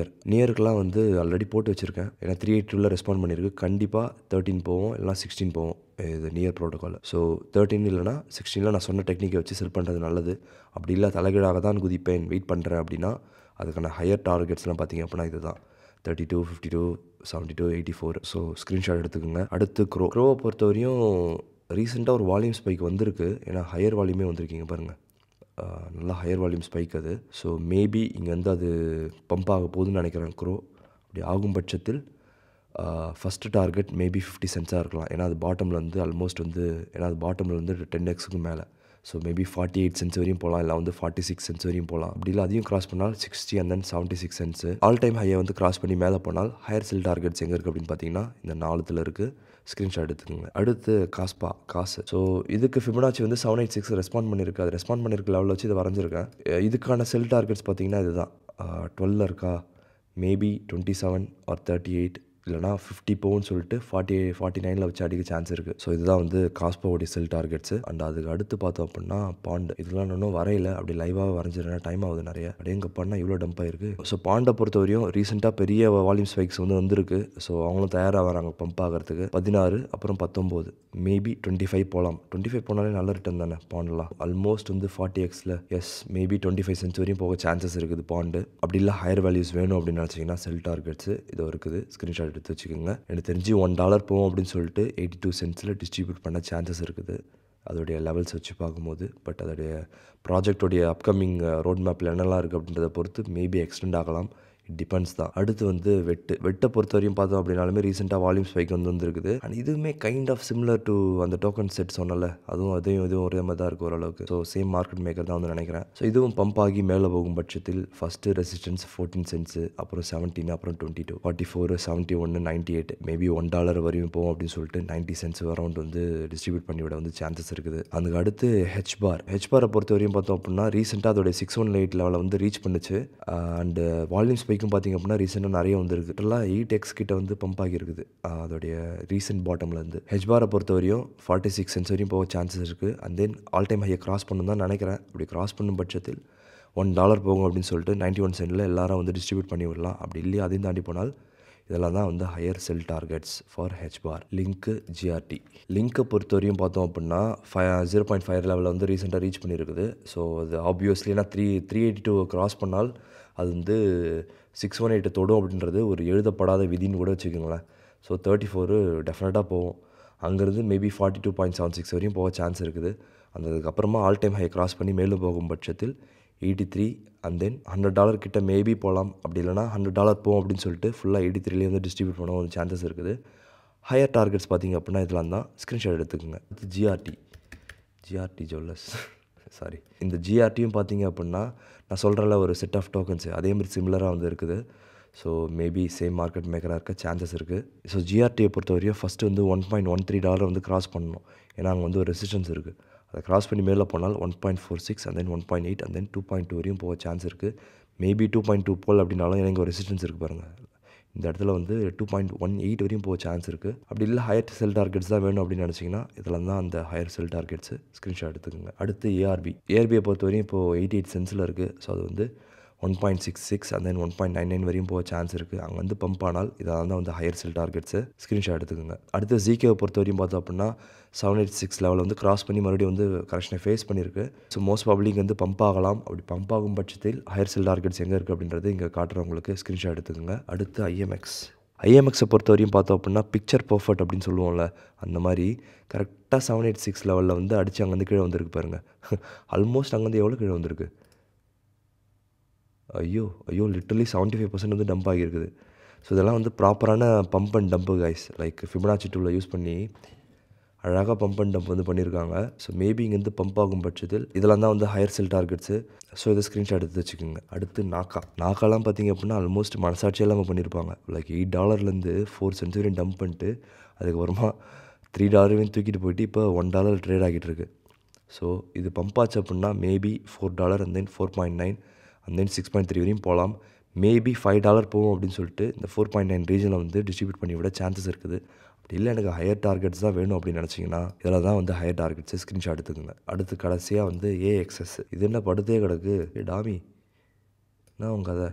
நியருக்கெலாம் வந்து ஆல்ரெடி போட்டு வச்சுருக்கேன். ஏன்னா 382ல் ரெஸ்பாண்ட் பண்ணியிருக்கு. கண்டிப்பாக 13 போவோம், இல்லைனா 16 போவோம் இது நியர் ப்ரோட்டோக்கால். ஸோ 13 இல்லைனா 16ல் நான் சொன்ன டெக்னிக்கை வச்சு செல் பண்ணுறது நல்லது. அப்படி இல்லை தலைகீழாக தான் குதிப்பேன் வெயிட் பண்ணுறேன் அப்படின்னா அதுக்கான ஹையர் டார்கெட்ஸ்லாம் பார்த்திங்க அப்படின்னா இது தான் 32, 52, 72, 84. ஸோ ஸ்க்ரீன்ஷாட் எடுத்துக்கோங்க. அடுத்து க்ரோவை பொறுத்தவரையும் ரீசெண்டாக ஒரு வால்யூம் ஸ்பைக் வந்திருக்கு. ஏன்னா ஹையர் வால்யூமே வந்திருக்கீங்க பாருங்கள், நல்லா ஹையர் வால்யூம் ஸ்பைக் அது. ஸோ மேபி இங்கே வந்து அது பம்ப் ஆக போகுதுன்னு நினைக்கிறேன் க்ரோ. அப்படி ஆகும் பட்சத்தில் ஃபஸ்ட்டு டார்கெட் மேபி 50 சென்ட்ஸாக இருக்கலாம். ஏன்னா அது பாட்டமில் வந்து ஆல்மோஸ்ட் வந்து ஏன்னா அது பாட்டமில் வந்து 10x மேலே. ஸோ மேபி 48 சென்ட்ஸ் வரையும் போகலாம், இல்லை வந்து 46 சென்ட்ஸ் வரையும் போகலாம். அப்படி இல்லை அதையும் கிராஸ் பண்ணால் 60 and then 76 cents. All time ஹையை வந்து கிராஸ் பண்ணி மேலே போனால் ஹையர் செல் டார்கெட்ஸ் எங்கே இருக்குது அப்படின்னு பார்த்தீங்கன்னா இந்த 4ல் இருக்குது. ஸ்க்ரீன்ஷாட் எடுத்துக்கோங்க. அடுத்து காசு. ஸோ இதுக்கு ஃபிபனாச்சி வந்து 786 ரெஸ்பாண்ட் பண்ணியிருக்கு. அது ரெஸ்பாண்ட் பண்ணியிருக்க லெவலில் வச்சு இதை வரைஞ்சிருக்கேன். இதுக்கான செல் டார்கெட்ஸ் பார்த்தீங்கன்னா இதுதான் 12 இருக்கா, மேபி 27 ஆர் 38 இல்லைனா 50 போகும்னு சொல்லிட்டு 49ல் வச்சு அடிக்க சான்ஸ் இருக்குது. ஸோ இதுதான் வந்து காஸ்போவோடைய செல் டார்கெட்ஸு. அண்ட் அதுக்கு அடுத்து பார்த்தோம் அப்படின்னா பாண்டு. இதெல்லாம் இன்னும் வரையில, அப்படி லைவாக வரைஞ்சிருந்தா டைம் ஆகுது நிறைய. அப்படியே எங்கே பண்ணால் இவ்வளோ டம்ப் ஆயிருக்கு. ஸோ பாண்டை பொறுத்தவரையும் ரீசெண்டாக பெரிய வால்யூம் ஸ்பைக்ஸ் வந்து வந்திருக்கு. ஸோ அவங்களும் தயாராக வராங்க பம்ப் ஆகிறதுக்கு. 16 அப்புறம் 19 மேபி 25 போகலாம். 25 போனாலே நல்ல ரிட்டர்ன் தானே பாண்டெலாம். ஆல்மோஸ்ட் வந்து 40xல் மேபி 25 சென்ட்ஸ் வரையும் போக சான்சஸ் இருக்குது பாண்டு. அப்படி இல்லை ஹையர் வேல்யூஸ் வேணும் அப்படின்னு நினச்சிங்கன்னா செல் டார்கெட்ஸு இதோ இருக்குது. ஸ்க்ரீன்ஷாட் எடுத்து வச்சுக்கோங்க. எனக்கு தெரிஞ்சு $1 போகும் அப்படின்னு சொல்லிட்டு 82 சென்ட்ஸில் டிஸ்ட்ரிபியூட் பண்ண சான்சஸ் இருக்குது அதோடைய லெவல்ஸ் வச்சு பார்க்கும்போது. பட் அதோடைய ப்ராஜெக்டோடைய அப்கமிங் ரோட் மேப்பில் என்னெல்லாம் இருக்குது அப்படின்றத பொறுத்து மேபி எக்ஸ்டெண்ட் ஆகலாம். இட் டிபெண்ட்ஸ் தான். அடுத்து வந்து வெட்டை பொறுத்த வரையும் பார்த்தோம் அப்படின்னாலுமே ரீசெண்டாக வால்யூம் ஸ்பைக் வந்துருக்குது. அண்ட் இதுவுமே கைண்ட் ஆஃப் சிமிலர் டு அந்த டோக்கன் செட் சொன்னல, இதுவும் ஒரே மாதிரி தான் இருக்குது ஓரளவுக்கு. ஸோ சேம் மார்க்கெட் மேக்கர் தான் வந்து நினைக்கிறேன். ஸோ இதுவும் பம்ப் ஆகி மேலே போகும் பட்சத்தில் ஃபஸ்ட்டு ரெசிஸ்டன்ஸ் 14 சென்ட்ஸு, அப்புறம் 17, அப்புறம் 22, 44, 71, 98 மேபி $1 வரையும் போகும் அப்படின்னு சொல்லிட்டு 90 சென்ட்ஸ் அரௌண்ட் வந்து டிஸ்ட்ரிபியூட் பண்ணிவிட வந்து சான்சஸ் இருக்குது. அதுக்கு அடுத்து ஹெச்பாரை பொறுத்த வரையும் பார்த்தோம் அப்படின்னா ரீசெண்டாக அதோடைய 618 லெவலில் வந்து ரீச் பண்ணுச்சு. அண்டு வால்யூம் ஸ்பைக்கும் பார்த்திங்க அப்படின்னா ரீசெண்டாக நிறைய வந்துருக்கு. டோட்டலாக 8x கிட்ட வந்து பம்ப் ஆகியிருக்குது அதோடைய ரீசெண்ட் பாட்டம்லேருந்து. ஹெச்பாரை பொறுத்த வரையும் 46 சென்ட்ஸ் வரையும் போக சான்சஸ் இருக்குது. அண்ட் தென் ஆல் டைம் ஹையை கிராஸ் பண்ணணும் தான் நினைக்கிறேன். அப்படி கிராஸ் பண்ணும் பட்சத்தில் $1 போகும் அப்படின்னு சொல்லிட்டு 91 சென்டில் எல்லாரும் வந்து டிஸ்ட்ரிபியூட் பண்ணி விடலாம். அப்படி இல்லையா அதையும் தாண்டி போனால் இதெல்லாம் தான் வந்து higher sell targets for HBAR. GRT லிங்க்கை பொறுத்த வரையும் பார்த்தோம் அப்படின்னா 0.5 லெவலில் வந்து ரீசெண்டாக ரீச் பண்ணியிருக்குது. ஸோ அது ஆப்வியஸ்லி நான் 382 கிராஸ் பண்ணால் அது வந்து 618 தொடும் அப்படின்றது ஒரு எழுதப்படாத விதின்னு கூட வச்சுக்கோங்களேன். ஸோ 34 டெஃபினட்டாக போகும். அங்கேருந்து மேபி 42.76 வரையும் போக சான்ஸ் இருக்குது. அதுக்கப்புறமா ஆல் டைம் ஹை கிராஸ் பண்ணி மேலும் போகும் பட்சத்தில் 83 அண்ட் தென் $100 கிட்ட மேபி போகலாம். அப்படி இல்லைனா $100 போகும் அப்படின்னு சொல்லிட்டு ஃபுல்லாக 83லேயே வந்து டிஸ்ட்ரிபியூட் பண்ண ஒரு சான்சஸ் இருக்குது. ஹையர் டார்கெட்ஸ் பார்த்திங்க அப்படின்னா இதெல்லாம் தான். ஸ்க்ரீன்ஷாட் எடுத்துக்கோங்க. GRT jewellers sorry. இந்த ஜிஆர்டியும் பார்த்திங்க அப்படின்னா நான் சொல்கிறல ஒரு செட் ஆஃப் டோக்கன்ஸு அதேமாதிரி சிமிலராக வந்து இருக்குது. ஸோ மேபி சேம் மார்க்கெட் மேக்கராக இருக்க சான்சஸ் இருக்குது. ஸோ ஜிஆர்டியை பொறுத்த வரையும் ஃபஸ்ட்டு வந்து $1.13 வந்து கிராஸ் பண்ணணும். ஏன்னா அங்கே வந்து ஒரு ரெசிஸ்டன்ஸ் இருக்குது. அதை கிராஸ் பண்ணி மேலே போனால் 1.46 அண்ட் தென் 1.8 அண்ட் தென் 2.2 வரையும் போக சான்ஸ் இருக்குது. மேபி 2.2 போல் அப்படின்னாலும் எனக்கு ஒரு ரெசிஸ்டன்ஸ் இருக்குது பாருங்கள். இந்த இடத்துல வந்து 2.18 வரையும் போக சான்ஸ் இருக்குது. அப்படி இல்லை ஹையர் செல் டார்கெட்ஸ் தான் வேணும் அப்படின்னு நினச்சிங்கன்னா இதெல்லாம் தான் அந்த ஹையர் செல் டார்கெட்ஸு. ஸ்க்ரீன்ஷாட் எடுத்துக்கோங்க. அடுத்து ஏஆர்பியை பொறுத்த வரையும் இப்போது 88 சென்ட்ஸில் இருக்குது. ஸோ அது வந்து 1.66 அண்ட் தென் 1.99 வரையும் போக சான்ஸ் இருக்குது. அங்கே வந்து பம்ப் ஆனால் இதெல்லாம் தான் வந்து ஹையர் செல் டார்கெட்ஸு. ஸ்க்ரீன்ஷாட் எடுத்துக்கோங்க. அடுத்து ஜிகேவை பொறுத்த வரையும் பார்த்தோம் அப்படின்னா 786 லெவலில் வந்து கிராஸ் பண்ணி மறுபடியும் வந்து கரெக்ஷனை ஃபேஸ் பண்ணியிருக்கு. ஸோ மோஸ்ட் பப்ளிக் வந்து பம்ப் ஆகலாம். அப்படி பம்ப் ஆகும் பட்சத்தில் ஹையர் செல் டார்கெட்ஸ் எங்கே இருக்குது அப்படின்றது இங்கே காட்டுறவங்களுக்கு ஸ்க்ரீன்ஷாட் எடுத்துக்கோங்க. அடுத்து ஐஎம்எக்ஸை பொறுத்த வரையும் பார்த்தோம் அப்படின்னா பிக்சர் பர்ஃபெக்ட் அப்படின்னு சொல்லுவோம்ல, அந்த மாதிரி கரெக்டாக 786 லெவலில் வந்து அடித்து அங்கேருந்து கீழே வந்திருக்கு பாருங்கள். ஆல்மோஸ்ட் அங்கேருந்து எவ்வளோ கீழே வந்திருக்கு, ஐயோ லிட்டரலி 75% வந்து டம்ப் ஆகியிருக்குது. ஸோ இதெல்லாம் வந்து ப்ராப்பரான pump and dump guys. Like Fibonacci டூலை யூஸ் பண்ணி அழகாக பம்ப் அண்ட் டம்ப் வந்து பண்ணியிருக்காங்க. ஸோ மேபி இங்கேருந்து பம்ப் ஆகும் பட்சத்தில் இதெல்லாம் தான் வந்து ஹையர் செல் டார்கெட்ஸு. ஸோ இதை ஸ்க்ரீன்ஷாட் எடுத்து வச்சுக்கோங்க. அடுத்து நாக்காலாம் பார்த்திங்க அப்படின்னா ஆல்மோஸ்ட் மனசாட்சி இல்லாமல் பண்ணியிருப்பாங்க. லைக் $8லேருந்து 4 சென்ட்ஸ் வரையும் டம்ப் பண்ணிட்டு அதுக்கப்புறமா $3 தூக்கிட்டு போயிட்டு இப்போ $1 ட்ரேட் ஆகிட்டு இருக்கு. ஸோ இது பம்ப் ஆச்சு அப்படின்னா maybe $4 and then 4.9 and then 6.3 வரையும் போகலாம். மேபி $5 போகும் அப்படின்னு சொல்லிட்டு இந்த 4.9 ரீஜனில் வந்து டிஸ்ட்ரிபியூட் பண்ணி விட சான்சஸ் இருக்குது. அப்படி இல்லை எனக்கு ஹையர் டார்கெட்ஸ் தான் வேணும் அப்படின்னு நினச்சிங்கன்னா இதில் தான் வந்து ஹையர் டார்கெட்ஸு. ஸ்க்ரீன்ஷாட் எடுத்துக்கோங்க. அடுத்து கடைசியாக வந்து ஏஎக்ஸ்எஸ். இது என்ன படுத்தே கிடக்கு டாமி, நான் உங்கள் கதை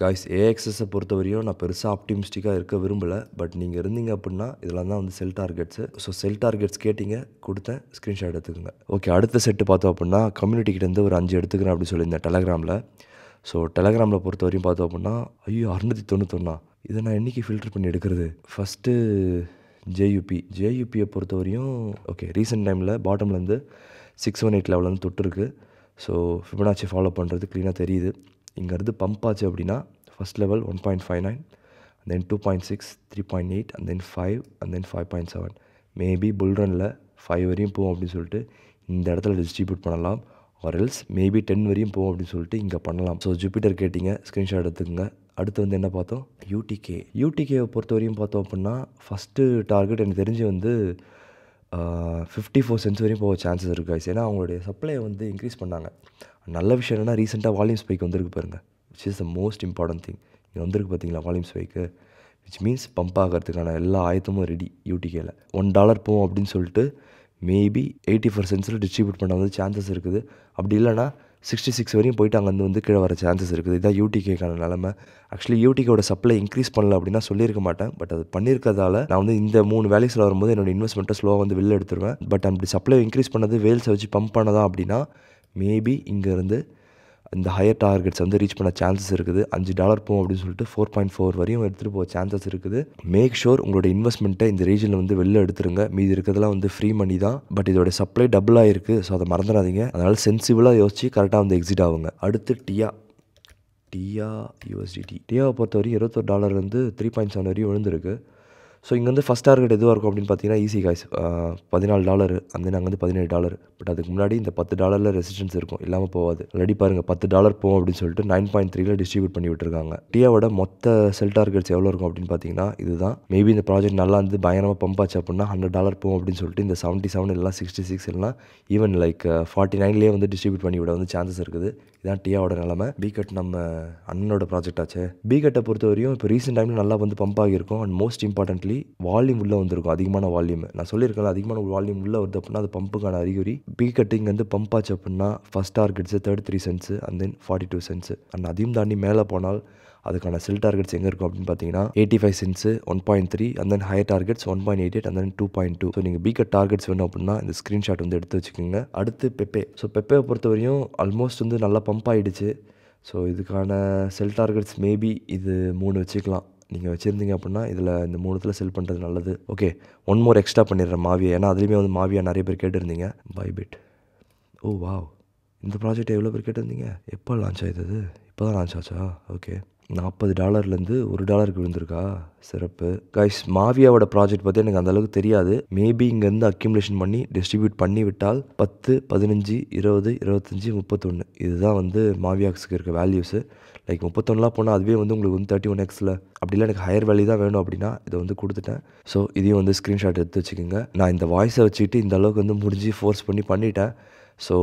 காய்ஸ். ஏஎக்ஸஸை பொறுத்த வரையும் நான் பெருசாக ஆப்டிமிஸ்டிக்காக இருக்க விரும்பலை. பட் நீங்கள் இருந்தீங்க அப்படின்னா இதெல்லாம் தான் வந்து செல் டார்கெட்ஸு. ஸோ செல் டார்கெட்ஸ் கேட்டிங்க, கொடுத்தேன், ஸ்க்ரீன்ஷாட் எடுத்துக்கோங்க. ஓகே, அடுத்த செட்டு பார்த்தோம் அப்படின்னா கம்யூனிட்டிக்கிட்டேருந்து ஒரு 5 எடுத்துக்கிறேன் அப்படின்னு சொல்லியிருந்தேன் டெலகிராமில். ஸோ டெலகிராமில் பொறுத்த வரையும் பார்த்தோம் அப்படின்னா 691 இதை நான் என்றைக்கு ஃபில்டர் பண்ணி எடுக்கிறது. ஃபஸ்ட்டு ஜேயூபியை பொறுத்த வரையும் ஓகே ரீசெண்ட் டைமில் பாட்டம்லேருந்து 618 லெவலில் வந்து தொட்டுருக்கு. ஸோ ஃபிபனாச்சி ஃபாலோ பண்ணுறது க்ளீனாக தெரியுது. இங்கேருந்து பம்ப் ஆச்சு அப்படின்னா first level 1.59, then 2.6, 3.8, and then 5, and then 5.7. Maybe புல்ரனில் 5 வரையும் போகும் அப்படின்னு சொல்லிட்டு இந்த இடத்துல டிஸ்ட்ரிபியூட் பண்ணலாம். ஆர் எல்ஸ் மேபி 10 வரையும் போகும் அப்படின்னு சொல்லிட்டு இங்கே பண்ணலாம். ஸோ ஜூபிட்டர் கேட்டிங்க, ஸ்க்ரீன்ஷாட் எடுத்துக்கோங்க. அடுத்து வந்து என்ன பார்த்தோம், யூடிகேவை பொறுத்த வரையும் பார்த்தோம் அப்படின்னா ஃபஸ்ட்டு டார்கெட் எனக்கு தெரிஞ்சு வந்து 54 சென்ட்ஸ் வரையும் போக சான்சஸ் இருக்குது guys. ஏன்னா அவங்களுடைய சப்ளையை வந்து இன்க்ரீஸ் பண்ணாங்க. நல்ல விஷயம் என்னென்னா ரீசெண்டாக வால்யூம் ஸ்பைக் வந்திருக்கு பாருங்கள், which is the most important thing. இங்கே வந்திருக்கு பார்த்தீங்களா volume spike, which means pump ஆகிறதுக்கான எல்லா ஆயத்தமும் ரெடி. யூடிகேயில் $1 போகும் அப்படின்னு சொல்லிட்டு மேபி 84 சென்ட்ஸில் டிஸ்ட்ரிபியூட் பண்ண வந்து சான்சஸ் இருக்குது. அப்படி இல்லைனா 66 வரையும் போயிட்டு அங்கேருந்து வந்து கீழே வர சான்சஸ் இருக்குது. இதுதான் யூடிகேக்கான நிலமை. ஆக்சுவலி யூடிகேயோட சப்ளை இன்க்ரீஸ் பண்ணல அப்படின்னா சொல்லியிருக்க மாட்டேன். பட் அது பண்ணியிருக்கிறதால நான் வந்து இந்த 3 வேல்யூஸில் வரும்போது என்னோடய இன்வெஸ்ட்மெண்ட்டை ஸ்லோவாக வந்து வெளில எடுத்துருவேன். பட் அப்படி சப்ளை இன்க்ரீஸ் பண்ணது வேல்ஸை வச்சு பம்ப் பண்ணதா அப்படின்னா மேபி இங்கேருந்து இந்த ஹையர் டார்கெட்ஸ் வந்து ரீச் பண்ண சான்சஸ் இருக்குது. $5 போகும் அப்படின்னு சொல்லிட்டு 4.4 வரையும் எடுத்துகிட்டு போக சான்சஸ் இருக்குது. மேக் ஷோர் உங்களோட இன்வெஸ்ட்மெண்ட்டை இந்த ரீஜனில் வந்து வெளில எடுத்துருங்க. மீதி இருக்கிறதுலாம் வந்து ஃப்ரீ மணி தான். பட் இதோட சப்ளை டபுளாக இருக்குது. ஸோ அதை மறந்துடாதீங்க. அதனால் சென்சிபிளாக யோசிச்சு கரெக்டாக வந்து எக்ஸிட் ஆகுங்க. அடுத்து டியாவை பொறுத்தவரையும் $21 வந்து 3.7 வரையும் விழுந்திருக்கு. ஸோ இங்கே வந்து ஃபஸ்ட் டார்கெட் எதுவாக இருக்கும் அப்படின்னு பார்த்தீங்கன்னா ஈஸி காய்ஸ், $14 அந்த அங்கே வந்து $17. பட் அதுக்கு முன்னாடி இந்த $10 ரெசிஸ்டன்ஸ் இருக்கும், இல்லாமல் போகாது. ஆல்ரெடி பாருங்கள் $10 போகும் அப்படின்னு சொல்லிட்டு 9.3 டிஸ்ட்ரிபியூட் பண்ணி விட்டுருக்காங்க. டியாவோட மொத்த செல் டார்கெட்ஸ் எவ்வளோ இருக்கும் அப்படின்னு பார்த்தீங்கன்னா இதுதான். மேபி இந்த ப்ராஜெக்ட் நல்லா இருந்து பயங்கரமாக பம்ப் ஆச்சு அப்படின்னா $100 போகும் அப்படின்னு சொல்லிட்டு இந்த 77 இல்லைனா 66 இல்லைனா ஈவன் லைக் 49லேயே வந்து டிஸ்ட்ரிபியூட் பண்ணி விட வந்து சான்சஸ் இருக்குது. இதான் டியாவோட நிலமை. பிகட் நம்ம அண்ணனோட ப்ராஜெக்ட் ஆச்சு. பிகட்டை பொறுத்த வரையும் இப்போ ரீசெண்ட் டைமில் நல்லா வந்து பம்ப் ஆகியிருக்கும். அண்ட் மோஸ்ட் இம்பார்ட்டன்ட்லி வால்யூம் உள்ளே வந்திருக்கும், அதிகமான வால்யூம். நான் சொல்லியிருக்கேன் அதிகமான வால்யூம் உள்ளே வருது அப்படின்னா அது பம்புக்கான அறிகுறி. பிகட் இங்கே வந்து பம்ப் ஆச்சு அப்படின்னா first targets 33 cents and then 42 cents. And அதையும் தாண்டி மேலே போனால் அதுக்கான செல் டார்கெட்ஸ் எங்கே இருக்கும் அப்படின்னு பார்த்தீங்கன்னா 85 cents 1.3 and then higher targets 1.88 and then 2.2. So நீங்கள் பிகட் டார்கெட்ஸ் வேணும் அப்படின்னா இந்த ஸ்க்ரீன்ஷாட் வந்து எடுத்து வச்சுக்கோங்க. அடுத்து பெப்பே. ஸோ பெப்பேவை பொறுத்த வரையும் ஆல்மோஸ்ட் வந்து நல்லா பம்ப் ஆகிடுச்சு. ஸோ இதுக்கான செல் டார்கெட்ஸ் மேபி இது 3 வச்சுக்கலாம். நீங்கள் வச்சுருந்தீங்க அப்படின்னா இதில் இந்த 3த்தில் செல் பண்ணுறது நல்லது. ஓகே, ஒன் மோர் எக்ஸ்ட்ரா பண்ணிடுறேன் மாவியா. ஏன்னா அதுலேயுமே வந்து மாவியா நிறைய பேர் கேட்டிருந்தீங்க. பைபிட். ஓ வாவ், இந்த ப்ராஜெக்ட் எவ்வளோ பேர் கேட்டிருந்தீங்க? எப்போ லான்ச் ஆகிடுது? இப்போ தான் லான்ச் ஆச்சா? ஓகே, $40 $1 விழுந்திருக்கா? சிறப்பு கைஸ். மாவியாவோட ப்ராஜெக்ட் பற்றி எனக்கு அந்தளவுக்கு தெரியாது. மேபி இங்கேருந்து அக்யூமுலேஷன் பண்ணி டிஸ்ட்ரிபியூட் பண்ணி விட்டால் 10, 15, 20, 25, 31 இதுதான் வந்து மாவியாக்ஸுக்கு இருக்க வேல்யூஸு. லைக் 31 போனால் அதுவே வந்து உங்களுக்கு வந்து 31x அப்படிலாம் எனக்கு ஹையர் வேல்யூ தான் வேணும் அப்படின்னா இதை வந்து கொடுத்துட்டேன். ஸோ இதையும் வந்து ஸ்க்ரீன்ஷாட் எடுத்து வச்சுக்கோங்க. நான் இந்த வாய்ஸை வச்சுக்கிட்டு இந்த அளவுக்கு வந்து முடிஞ்சு ஃபோர்ஸ் பண்ணிட்டேன். ஸோ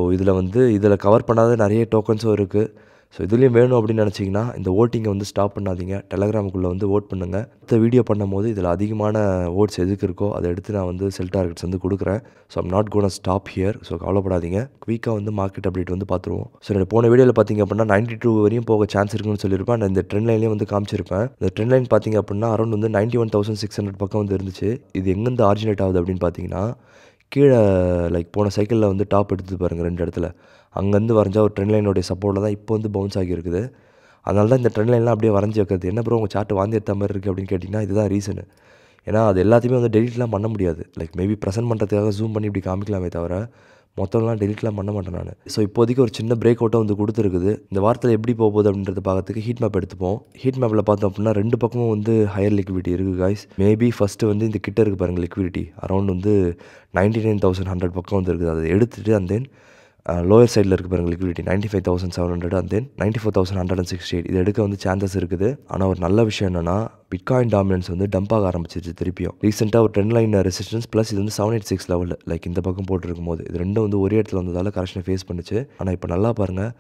இதில் கவர் பண்ணாத நிறைய டோக்கன்ஸும் இருக்குது. ஸோ இதுலேயும் வேணும் அப்படின்னு நினச்சிங்கன்னா இந்த ஓட்டிங்கை வந்து ஸ்டாப் பண்ணாதீங்க. டெலகிராமுக்குள்ளே வந்து ஓட் பண்ணுங்கள். இந்த வீடியோ பண்ணும்போது இதில் அதிகமான ஓட்ஸ் எதுக்கு இருக்கோ அதை எடுத்து நான் வந்து செல் டார்கெட்ஸ் வந்து கொடுக்குறேன். So I'm not gonna stop here. So கவலைப்படாதீங்க. குயிக்காக வந்து மார்க்கெட் அப்டேட் வந்து பார்த்துருவோம். ஸோ என்னோட போன வீடியோவில் பார்த்தீங்க அப்படின்னா 92 வரையும் போக சான்ஸ் இருக்குன்னு சொல்லியிருப்பேன். நான் இந்த ட்ரெண்ட் லைன்லேயும் வந்து காமிச்சிருப்பேன். இந்த ட்ரெண்ட் லைன் பார்த்தீங்க அப்படின்னா அரௌண்ட் வந்து 91,600 பக்கம் வந்து இருந்துச்சு. இது எங்கேருந்து ஆரிஜினேட் ஆகுது அப்படின்னு பார்த்தீங்கன்னா கீழே லைக் போன சைக்கிளில் வந்து டாப் எடுத்து பாருங்கள் 2 இடத்துல. அங்கேருந்து வரைஞ்சா ஒரு ட்ரெண்ட் லைனுடைய சப்போர்ட்டில் தான் இப்போ வந்து பவுன்ஸ் ஆகியிருக்குது. அதனால தான் இந்த ட்ரெண்ட் லைன்லாம் அப்படியே வரைஞ்சி வைக்கிறது. என்ன ப்ரோ உங்கள் சார்ட் வாந்தி எடுத்த மாதிரி இருக்குது அப்படின்னு கேட்டிங்கன்னா இதுதான் ரீசனு. ஏன்னா அது எல்லாத்தையுமே வந்து டெலிட்லாம் பண்ண முடியாது. லைக் மேபி ப்ரெசென்ட் பண்ணுறதுக்காக ஜூம் பண்ணி இப்படி காமிக்கலாமே தவிர மொத்தம்லாம் டெலிட்லாம் பண்ண மாட்டேன் நான். ஸோ இப்போதைக்கு ஒரு சின்ன பிரேக் அவுட்டாக வந்து கொடுத்துருக்குது. இந்த வாரத்தில் எப்படி போகுது அப்படின்றத பார்க்கறதுக்கு ஹீட் மேப் எடுத்துப்போம். ஹீட் மேப்பில் பார்த்தோம் அப்படின்னா 2 பக்கமும் வந்து ஹையர் லிக்விடிட்டி இருக்குது காய்ஸ். மேபி ஃபஸ்ட்டு வந்து இந்த கிட்ட இருக்குது பாருங்கள் லிக்விடிட்டி அரௌண்ட் வந்து 99,100 பக்கம் வந்து இருக்குது. அதை எடுத்துகிட்டு அண்ட் தென் லோயர் சைடில் இருக்குது பாருங்கள் லிக்விடிட்டி 95,700 அண்ட் தென் 94,168 இது எடுக்க வந்து சான்சஸ் இருக்குது. ஆனால் ஒரு நல்ல விஷயம் என்னென்னா பிட்காயின் டாமினன்ஸ் வந்து டம்ப் ஆக ஆரம்பிச்சிருச்சு திருப்பியும். ரீசெண்டாக ஒரு 10 லைன் ரெசிஸ்டன்ஸ் ப்ளஸ் இது வந்து 786 லெவலில் லைக் இந்த பக்கம் போட்டுருக்கும் போது இது ரெண்டும் வந்து ஒரே இடத்துல வந்ததால் கரெக்ஷனை ஃபேஸ் பண்ணிச்சு. ஆனால் இப்போ நல்லா பாருங்கள்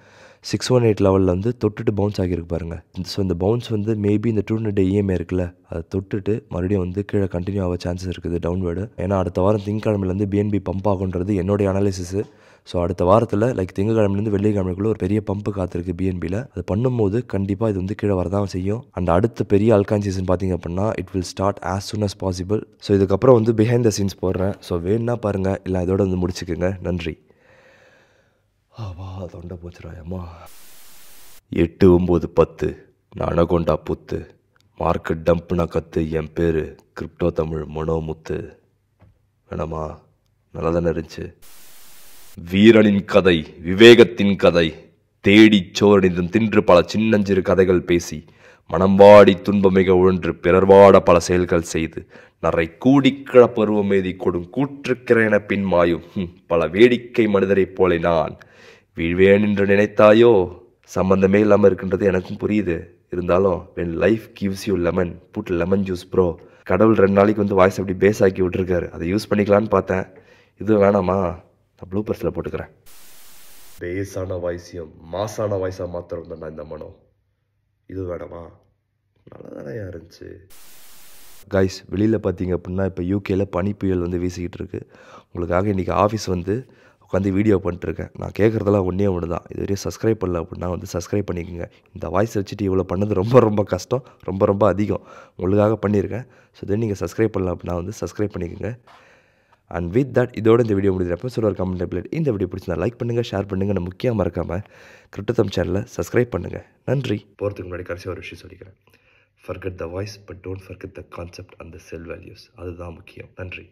618 லெவலில் வந்து தொட்டுட்டு பவுன்ஸ் ஆகியிருக்கு பாருங்கள். ஸோ இந்த பவுன்ஸ் வந்து மேபி இந்த 200 டே இஎம்ஐ இருக்குல்ல அதை தொட்டுட்டு மறுபடியும் வந்து கீழே கண்டினியூ ஆக சான்சஸ் இருக்குது டவுன்வேர்டு. ஏன்னா அடுத்த வாரம் திங்கக்கிழமையிலேருந்து பிஎன்பி பம்ப் ஆகுன்றது என்னுடைய அனாலிசிஸு. ஸோ அடுத்த வாரத்தில் லைக் திங்கக்கிழமைலேருந்து வெள்ளிக்கிழமைக்குள்ளே ஒரு பெரிய பம்பு காத்திருக்கு பிஎன்பியில். அது பண்ணும்போது கண்டிப்பாக இது வந்து கீழே வரதான் செய்யும். அண்ட் அடுத்த பெரிய அல்கான் சீசன் பார்த்தீங்க அப்படின்னா it will start as soon as possible. So இதுக்கப்புறம் வந்து பிஹைண்ட் த சீன்ஸ் போடுறேன். ஸோ வேணுன்னா பாருங்கள், இல்லை இதோட வந்து முடிச்சுக்கோங்க. நன்றி. வா தொண்டை போச்சுராயம்மா. 8, 9, 10 அனகொண்டா புத்து மார்க்கெட் டம்ப்னா கத்து. என் பேர் கிரிப்டோ தமிழ் மனோமுத்து. வேணாமா? நல்லா தானே இருந்துச்சு. வீரனின் கதை, விவேகத்தின் கதை, தேடிச் சோரணிந்தும் தின்று பல சின்னஞ்சிறு கதைகள் பேசி மனம்பாடி துன்பமிக உழன்று பிறர்வாட பல செயல்கள் செய்து நரை கூடிக்கிழ பருவமேதி கொடும் கூற்றுக்கிறேன பின்மாயும் பல வேடிக்கை மனிதரைப் போல நான் வீழ்வேன் என்று நினைத்தாயோ? சம்பந்தமே இல்லாமல் இருக்கின்றது எனக்கும் புரியுது. இருந்தாலும் when life gives you lemon put lemon juice bro. கடவுள் 2 நாளைக்கு வந்து வாய்ஸ் அப்படி பேஸ் ஆக்கி விட்டுருக்காரு. அதை யூஸ் பண்ணிக்கலான்னு பார்த்தேன். இது வேணாமா? நான் ப்ளூ பர்ஸில் போட்டுக்கிறேன். பேஸான வாய்ஸையும் மாசான வாய்ஸாக மாத்திரம் தான் இந்த மனம். இது வேணாமா? நல்லா தானே இருந்துச்சு. கைஸ், வெளியில் பார்த்தீங்க அப்படின்னா இப்போ யூகேல பனி புயல் வந்து வீசிக்கிட்டு இருக்குது. உங்களுக்காக இன்றைக்கி ஆஃபீஸ் வந்து உட்காந்து வீடியோ பண்ணிட்டுருக்கேன். நான் கேட்குறதெல்லாம் ஒன்று தான். இது வரையும் சப்ஸ்கிரைப் பண்ணல அப்படின்னா வந்து சப்ஸ்கிரைப் பண்ணிக்கோங்க. இந்த வாய்ஸ் வச்சுட்டு இவ்வளோ பண்ணது ரொம்ப கஷ்டம், ரொம்ப அதிகம். உங்களுக்காக பண்ணியிருக்கேன். ஸோ தென் நீங்கள் சப்ஸ்கிரைப் பண்ணல அப்படின்னா வந்து சப்ஸ்கிரைப் பண்ணிக்கோங்க. அண்ட் வித் தட் இதோட இந்த வீடியோ முடிக்கிறப்ப சொல்ல ஒரு கமெண்ட் பிளேட் இந்த வீடியோ பிடிச்சிருந்தா லைக் பண்ணுங்கள், ஷேர் பண்ணுங்கள். நான் முக்கியம் மறக்காமல் கிரிப்டோ தமிழ் சேனலை சப்ஸ்கிரைப் பண்ணுங்கள். நன்றி. போகிறதுக்கு முன்னாடி கடைசி ஒரு விஷயம் சொல்லிக்கிறேன். Forget the voice but don't forget the concept and the cell values. அதுதான் முக்கியம். நன்றி.